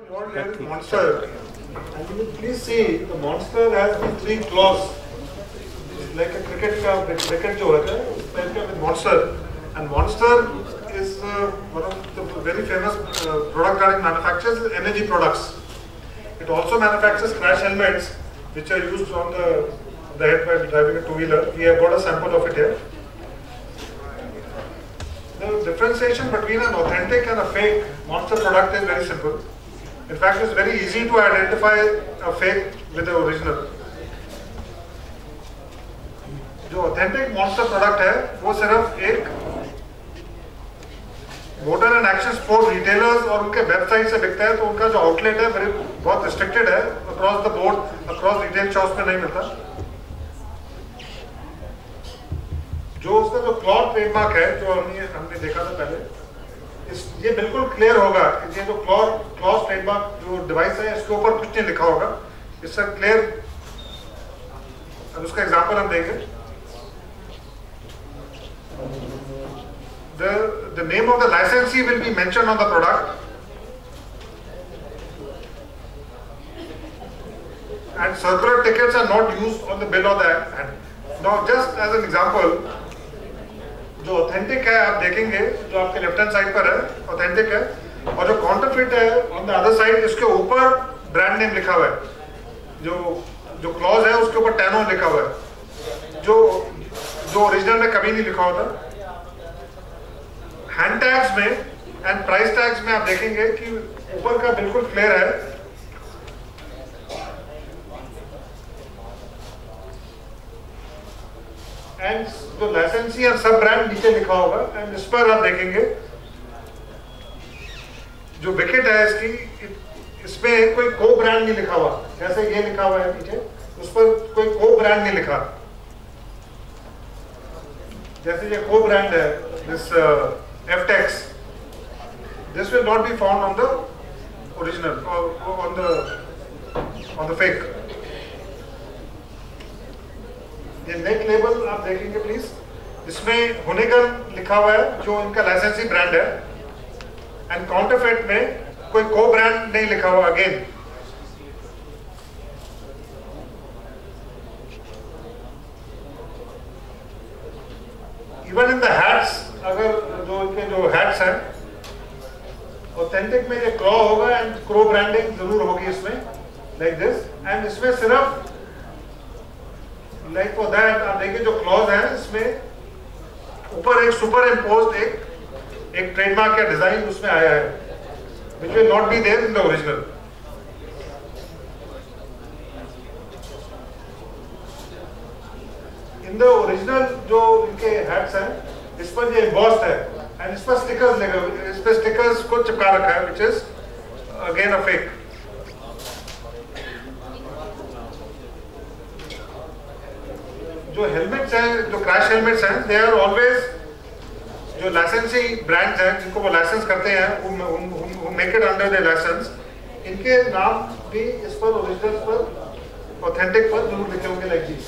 What is Monster? And you will please see the Monster has these three claws. It's like a cricket जो होता है उस type का Monster. And Monster is one of the very famous product that it manufactures energy products. It also manufactures crash helmets which are used on the head while driving a two-wheeler. We have got a sample of it here. The differentiation between an authentic and a fake Monster product is very simple. In fact, it's very easy to identify a fake with the original. जो authentic Monster product है, वो सिर्फ एक motor and action sport retailers और उनके website से बिकता है, तो उनका जो आउटलेट है बहुत रिस्ट्रिक्टेड है, across the board across retail shops में नहीं मिलता. जो उसका जो क्लॉथ ट्रेडमार्क है जो हमने देखा था पहले, ये बिल्कुल क्लियर होगा. ये जो क्लॉथ ट्रेडमार्क जो डिवाइस है इसके ऊपर कुछ नहीं लिखा होगा, इससे क्लियर. अब उसका एग्जांपल हम देंगे. The name of the licensee will be mentioned on the product, and circular tickets are not used on the bill or the ad. Now, just as an example, जो ऑथेंटिक है आप देखेंगे, जो आपके लेफ्ट हैंड साइड पर है authentic है, और जो काउंटरफिट है ऑन द अदर साइड, इसके ऊपर ब्रांड नेम लिखा हुआ है. जो क्लॉज है उसके ऊपर टैनो लिखा हुआ है, जो ओरिजिनल में कभी नहीं लिखा होता. हैंड टैग्स में एंड प्राइस टैग्स में आप देखेंगे कि ऊपर का बिल्कुल क्लियर है. एंड जो लाइसेंसी और सब ब्रांड नीचे लिखा होगा. एंड इस पर आप देखेंगे जो विकेट है इसकी, इसमें कोई को ब्रांड नहीं लिखा हुआ. जैसे ये लिखा हुआ है नीचे, उस पर कोई को ब्रांड नहीं लिखा. जैसे ये को ब्रांड है this FTEX, this will not be found on the original or on the fake. ये नेक लेबल आप देखेंगे प्लीज, इसमें होनेगन लिखा हुआ है जो इनका लाइसेंसी ब्रांड है. एंड काउंटरफिट में कोई को ब्रांड नहीं लिखा हुआ. Again even in the hats, अगर जो इनके जो हैट्स हैं ऑथेंटिक में ये क्रो होगा एंड क्रो ब्रांडिंग जरूर होगी इसमें, लाइक दिस. एंड इसमें सिर्फ लाइक फॉर दैट आप देखिए जो क्लॉज है इसमें ऊपर एक सुपर इम्पोज्ड एक ट्रेडमार्क या डिजाइन उसमें आया है, which will not be there in the original. In the original जो इनके हैट्स हैं इस पर ये embossed है एंड इस पर स्टिकर्स लगे हुए, इस पर स्टिकर्स को चिपका रखा है, which is again a fake. जो हेलमेट्स हैं, जो क्रैश हेलमेट्स हैं, दे आर ऑलवेज जो लाइसेंसी ब्रांड्स हैं जिनको वो लाइसेंस करते हैं, वो make it under the license, इनके नाम भी इस पर ओरिजिनल पर ऑथेंटिक पर जरूर लिखे होंगे लाइक दिस.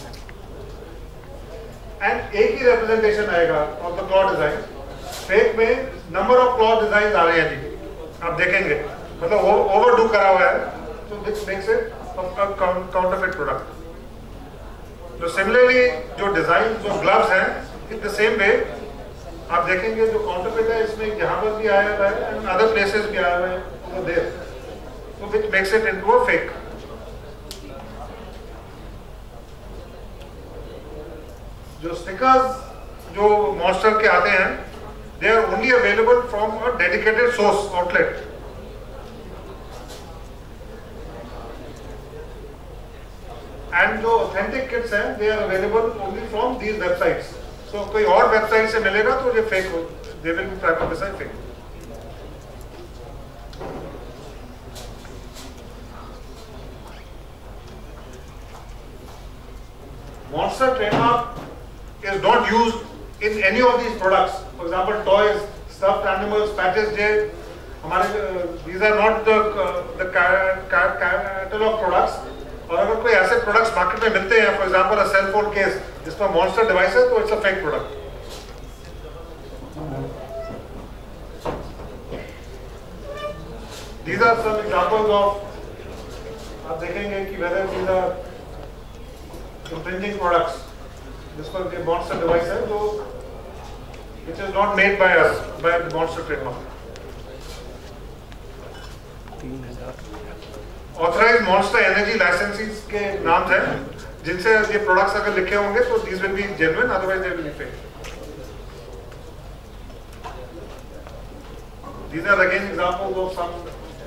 एंड एक ही रिप्रेजेंटेशन आएगा of the cloth design. Fake में नंबर ऑफ क्लॉथ डिजाइन आ रहे हैं जी, आप देखेंगे, मतलब ओवरडू करा हुआ है, तो this makes it counterfeit product. जो सिमिलरली जो डिजाइन जो ग्लव्स हैं इन द सेम वे आप देखेंगे जो काउंटरफिट है इसमें यहाँ पर भी आया हुआ है एंड अदर प्लेसेस भी आया हुआ है, तो there, so which makes it into a fake. जो स्टिकर्स जो मॉन्स्टर के आते हैं, they are only available from a dedicated source outlet. And जो authentic kits हैं, they are available only from these websites. So कोई और वेबसाइट से मिलेगा तो ये फेक हो, they will be prima facie fake. Monster trademark is not used in any of these products. For example, toys, stuffed animals, packaged. These are not the catalog products. और अगर कोई ऐसे प्रोडक्ट्स मार्केट में मिलते हैं, for example a cell phone case जिसमें Monster device है, तो it's a fake product. These are some examples of, आप देखेंगे कि whether these are infringing products. जिस पर ये Monster device है जो which is not made by us, by the Monster trademark. Authorized Monster Energy licenses के नाम हैं जिनसे ये products अगर लिखे होंगे तो these will be genuine, otherwise they will be fake. These are again examples of some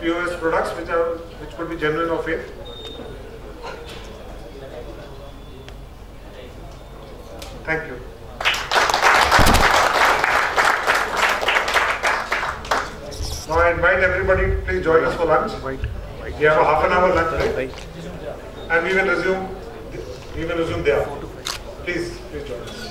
POS products which could be genuine or fake. Thank you. Now I invite everybody to please join us for lunch. We have a half an hour lunch break, and we will resume there. Please join us.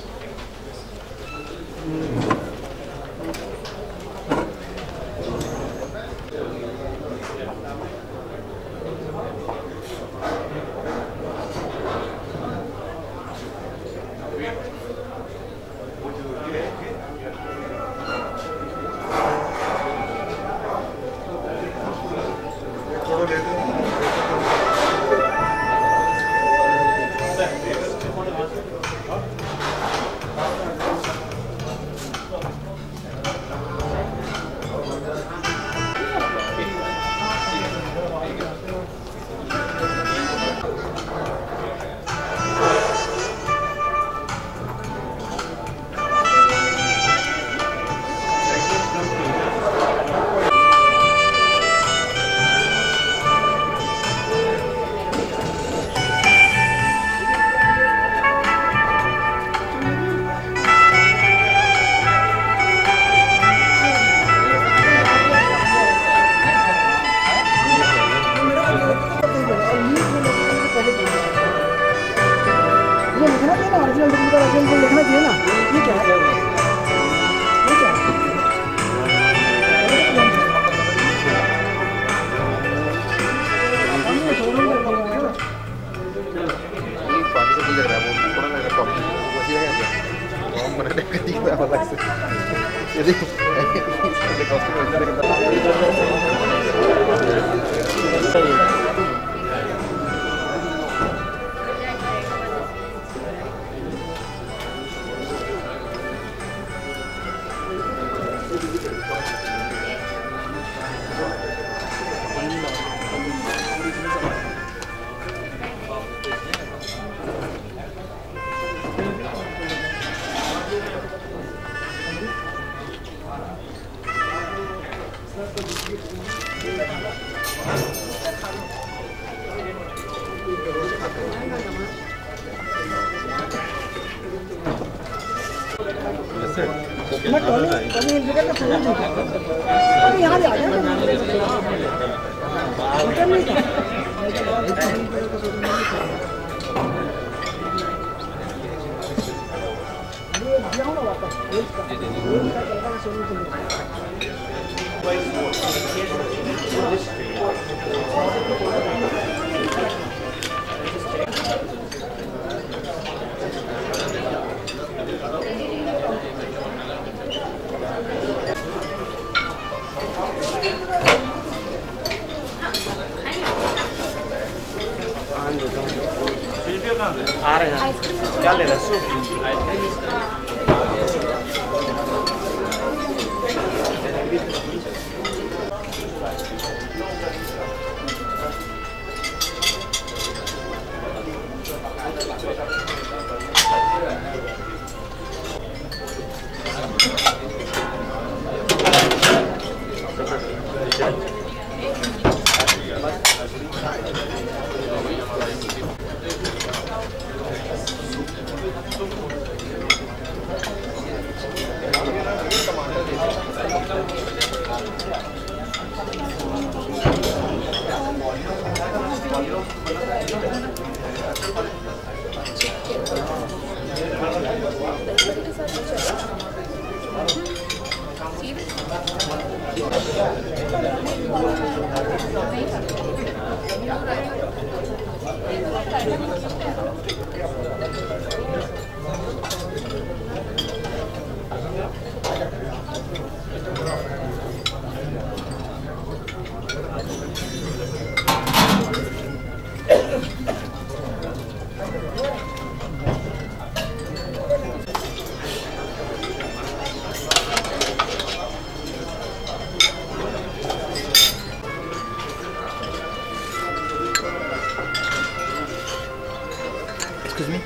आ रहे हैं क्या ले रहे हैं Excuse me.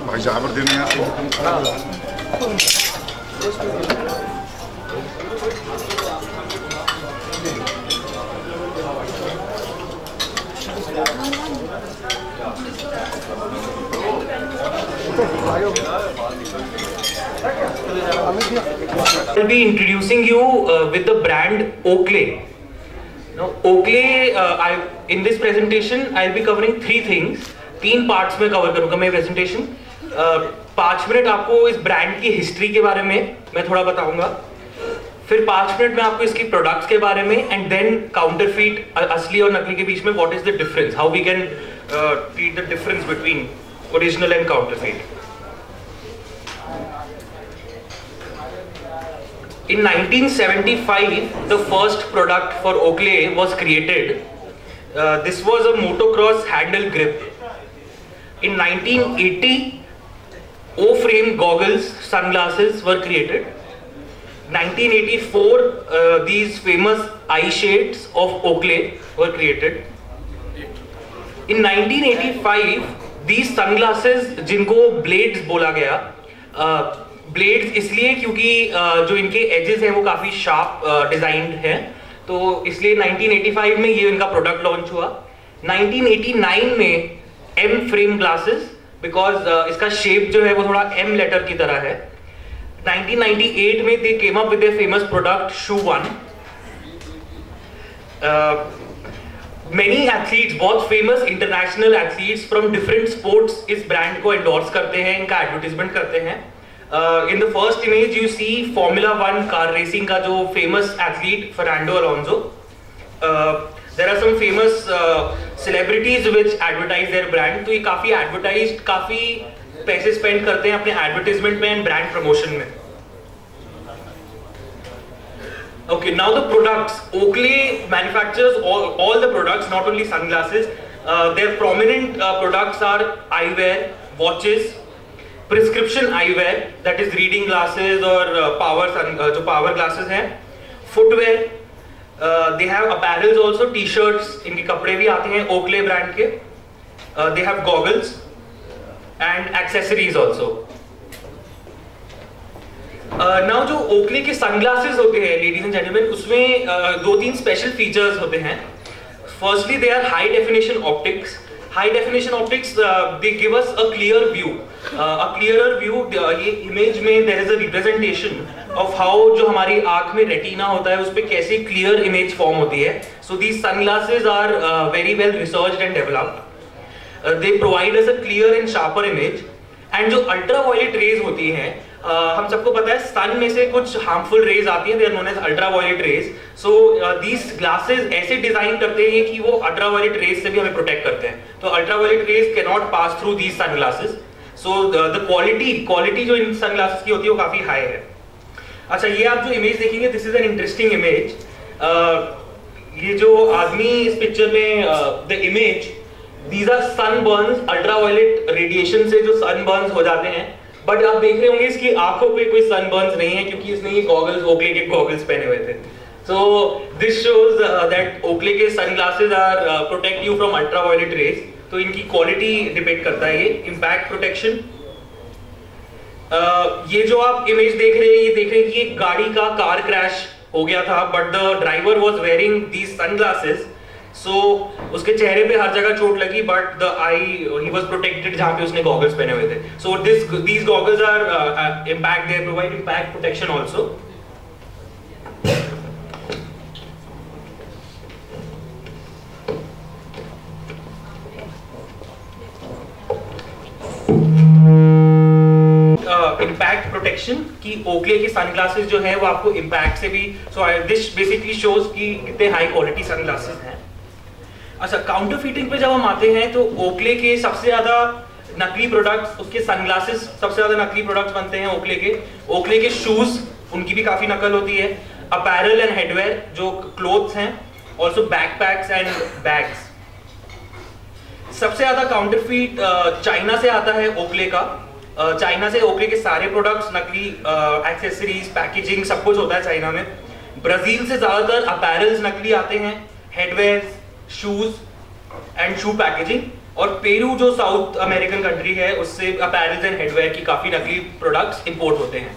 भाई जाबर देने I'll be introducing you with the brand Oakley. Now, Oakley, in this presentation, I'll be covering three things. 3 parts में cover करूँगा मैं presentation. 5 मिनट आपको इस brand की history के बारे में मैं थोड़ा बताऊँगा. फिर 5 मिनट में आपको इसकी products के बारे में and then counterfeit असली और नकली के बीच में what is the difference? How we can treat the difference between original and counterfeit. In 1975, the first product for Oakley was created. This was a motocross handle grip. In 1980, O-frame goggles, sunglasses were created. 1984, these famous eye shades of Oakley were created. In 1985, these sunglasses, जिनको blades बोला गया, blades इसलिए क्योंकि जो इनके edges हैं वो काफ़ी शार्प डिज़ाइंड हैं, तो इसलिए 1985 में ये इनका प्रोडक्ट लॉन्च हुआ. 1989 में एम फ्रेम ग्लासेस, बिकॉज इसका शेप जो है वो थोड़ा एम लेटर की तरह है. 1998 में they came up with their famous product shoe one. Many athletes, बहुत famous international athletes from different sports इस ब्रांड को एंडोर्स करते हैं, इनका एडवर्टीजमेंट करते हैं. In the first image you see Formula 1 car racing का जो famous athlete Fernando Alonso. There are some famous celebrities which advertise their brand. तो ये काफी advertised, काफी पैसे spend करते हैं अपने advertisement में and brand promotion में. Okay, now the products. Oakley manufactures all the products, not only sunglasses. Their prominent products are eyewear, watches, prescription eyewear, that is reading glasses or जो power glasses हैं, footwear, they have apparels also, t-shirts, इनके कपड़े भी आते हैं Oakley brand के, they have goggles and accessories also. Now जो Oakley के sunglasses होते हैं ladies and gentlemen, उसमें 2-3 special features होते हैं. Firstly, they are high definition optics. High definition optics they give us a clear view, ये image में there is a representation of how जो हमारी आंख में रेटिना होता है उस पे कैसे क्लियर इमेज फॉर्म होती है. So these sunglasses are very well researched and developed. They provide us a clear and sharper image. And जो अल्ट्रावायलेट रेज होती हैं, हम सबको पता है सन में से कुछ हार्मफुल रेज आती हैं, they are known as ultraviolet rays. So these glasses ऐसे डिजाइन करते हैं कि वो अल्ट्रावायलेट रेज से भी हमें प्रोटेक्ट करते हैं. तो ultraviolet rays cannot pass through these sunglasses. So the quality जो इन सनग्लासेस की होती है वो काफी हाई है. अच्छा, ये आप जो इमेज देखेंगे, this is an interesting image. ये जो आदमी इस पिक्चर में the image, these are sunburns, ultraviolet radiation से जो sunburns हो जाते हैं. बट आप देख रहे होंगे इसकी आंखों पे कोई sunburns नहीं है क्योंकि इसने ये गॉगल्स, ओकले के गॉगल्स पहने हुए थे. So this shows that Oakley के sunglasses are protect you from ultraviolet rays. तो इनकी क्वालिटी डिपेंड करता है ये इम्पैक्ट प्रोटेक्शन. ये जो आप इमेज देख रहे हैं, ये देख रहे हैं कि एक गाड़ी का कार क्रैश हो गया था, but the driver was wearing these sunglasses. So उसके चेहरे पे हर जगह चोट लगी, but the eye he was protected जहां पे उसने गॉगल्स पहने हुए थे. So these goggles are impact, they provide impact protection also. Impact protection की ओकले के सनग्लासेस जो है वो आपको इम्पैक्ट से भी, सो दिस बेसिकली शोज कि कितने हाई क्वालिटी सनग्लासेस हैं. अच्छा, काउंटरफीटिंग पे जब हम आते हैं तो ओकले के सबसे ज्यादा नकली प्रोडक्ट्स, उसके सनग्लासेस सबसे ज्यादा नकली प्रोडक्ट्स बनते हैं ओकले के शूज, उनकी भी काफी नकल होती है. अपैरल एंड हेडवेयर जो क्लोथ्स हैं, ऑल्सो बैकपैक्स एंड बैग्स. सबसे ज्यादा काउंटरफीट चाइना से आता है ओकले का. चाइना से ओकले के सारे प्रोडक्ट्स, नकली एक्सेसरीज, पैकेजिंग, सब कुछ होता है चाइना में. ब्राजील से ज्यादातर अपैरल्स नकली आते हैं, hardware, shoes and shoe packaging. और पेरू जो साउथ अमेरिकन कंट्री है, उससे अपैरल्स एंड हेडवेयर की काफी नकली प्रोडक्ट्स इंपोर्ट होते हैं.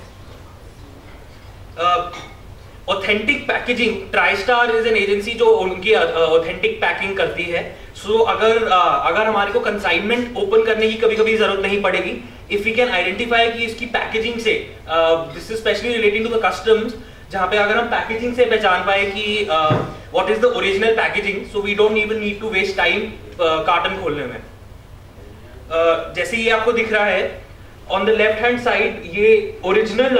Authentic packaging, Tristar is an agency जो उनकी ऑथेंटिक पैकिंग करती है. सो अगर हमारे को कंसाइनमेंट ओपन करने की कभी कभी जरूरत नहीं पड़ेगी, इफ वी कैन आइडेंटिफाई कि इसकी पैकेजिंग से, this is specially relating to the customs, जहां पे अगर हम पैकेजिंग से पहचान पाए कि what is the original packaging, so we don't even need to waste time carton खोलने में. जैसे ये आपको दिख रहा है on the left hand side, ये ओरिजिनल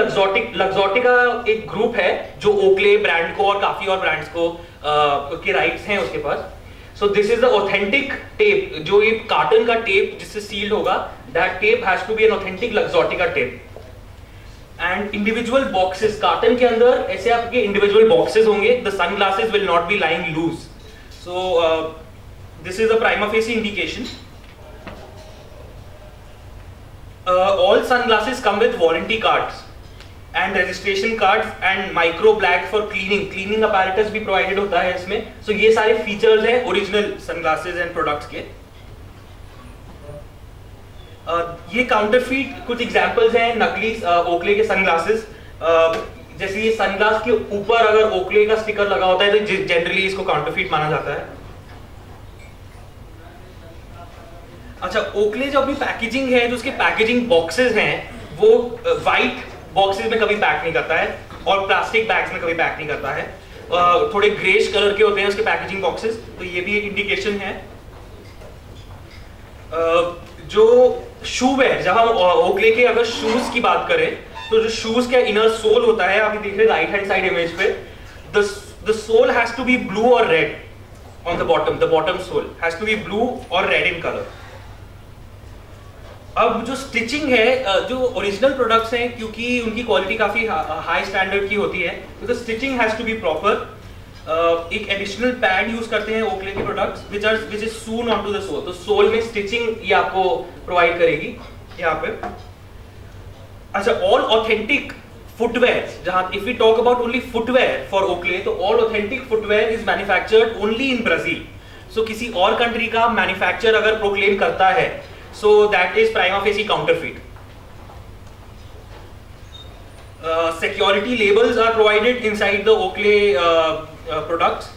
लग्जोटिका एक ग्रुप है जो ओकले ब्रांड को और काफी और ब्रांड्स को के राइट्स हैं उसके पास. So this is the authentic tape, जो ये कार्टन का टेप जिससे सील्ड होगा, that tape has to be an authentic Luxottica tape. And individual boxes, carton के अंदर ऐसे आपके individual boxes होंगे. The sunglasses will not be lying loose. So this is a prima facie indication. All sunglasses come with warranty cards and registration cards and micro black for cleaning apparatus भी provided होता है इसमें. So ये सारे features हैं original sunglasses and products के. ये counterfeit कुछ examples हैं नकली ओकले के sunglasses. जैसे ये sunglass के ऊपर अगर ओकले का स्टिकर लगा होता है तो generally इसको counterfeit माना जाता है. अच्छा, ओकले जो अभी पैकेजिंग है, जो उसके पैकेजिंग बॉक्सेस हैं, वो व्हाइट बॉक्सेस में कभी पैक नहीं करता है और प्लास्टिक बैग्स में कभी पैक नहीं करता है. थोड़े ग्रेश कलर के होते हैं उसके पैकेजिंग बॉक्सेस. तो ये भी एक इंडिकेशन है. जो शू है, जब हम ओकले के अगर शूज की बात करें, तो जो शूज का इनर सोल होता है, आप देख रहे हैं राइट हैंड साइड इमेज पे, the sole has to be blue और red on the bottom. The bottom sole has to be blue और रेड इन कलर. अब जो स्टिचिंग है, जो ओरिजिनल प्रोडक्ट्स हैं, क्योंकि उनकी क्वालिटी काफी हाई स्टैंडर्ड की होती है, तो stitching has to be proper. एक एडिशनल पैड यूज करते हैं ओकले के products which is soon on to the sole. तो सोल में स्टिचिंग ये आपको प्रोवाइड करेगी यहाँ पे. अच्छा, ऑल ऑथेंटिक फुटवेयर, जहां if we talk about only footwear for Oakley, तो all authentic footwear is manufactured only in Brazil. So किसी और कंट्री का मैन्युफैक्चर अगर प्रोक्लेम करता है, so that is prima facie counterfeit. Security labels are provided inside the Oakley products.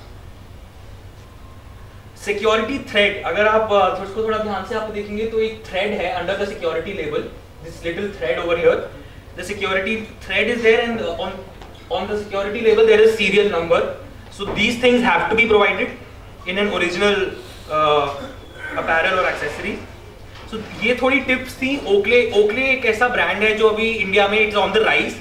Security thread, अगर आप उसको थोड़ा ध्यान से आप देखेंगे तो एक थ्रेड है under the security label, this little thread over here, the security thread is there and on the security label there is serial number, so these things have to be provided in an original apparel or accessory. So ये थोड़ी tips थी. Oakley एक ऐसा brand है जो अभी India में it's on the rise,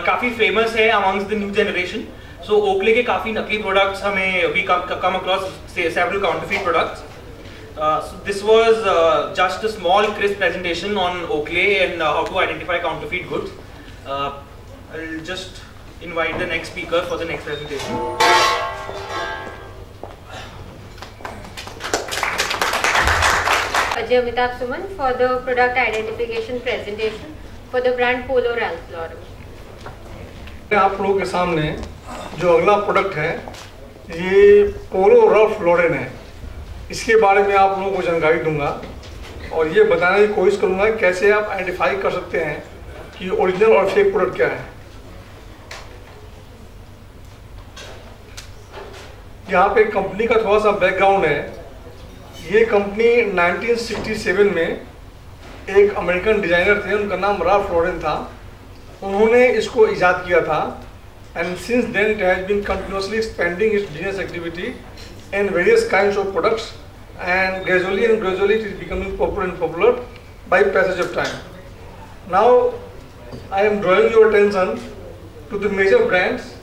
काफी फेमस है amongst the new generation. So Oakley के काफी नकली प्रोडक्ट्स हमें अभी come across several counterfeit products. So this was just a small crisp presentation on Oakley and how to identify counterfeit goods. I'll just invite the next speaker for the next presentation. Ajay Amitabh Suman for the product identification presentation for the brand Polo Ralph Lauren. आप लोगों के सामने जो अगला product है ये पोलो Ralph Lauren है. इसके बारे में आप लोगों को जानकारी दूंगा और ये बताने की कोशिश करूंगा कैसे आप आइडेंटिफाई कर सकते हैं कि ओरिजिनल और फेक प्रोडक्ट क्या है. यहाँ पे कंपनी का थोड़ा सा बैकग्राउंड है. ये कंपनी 1967 में एक अमेरिकन डिजाइनर थे, उनका नाम राल्फ लॉरेन था. उन्होंने इसको इजाद किया था and since then it has been continuously expanding its business activity in various kinds of products and gradually it is becoming popular by passage of time. Now I am drawing your attention to the major brands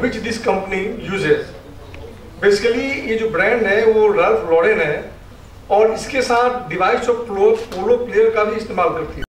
which this company uses. Basically ये जो brand है वो Ralph Lauren है और इसके साथ device of polo player का भी इस्तेमाल करती है.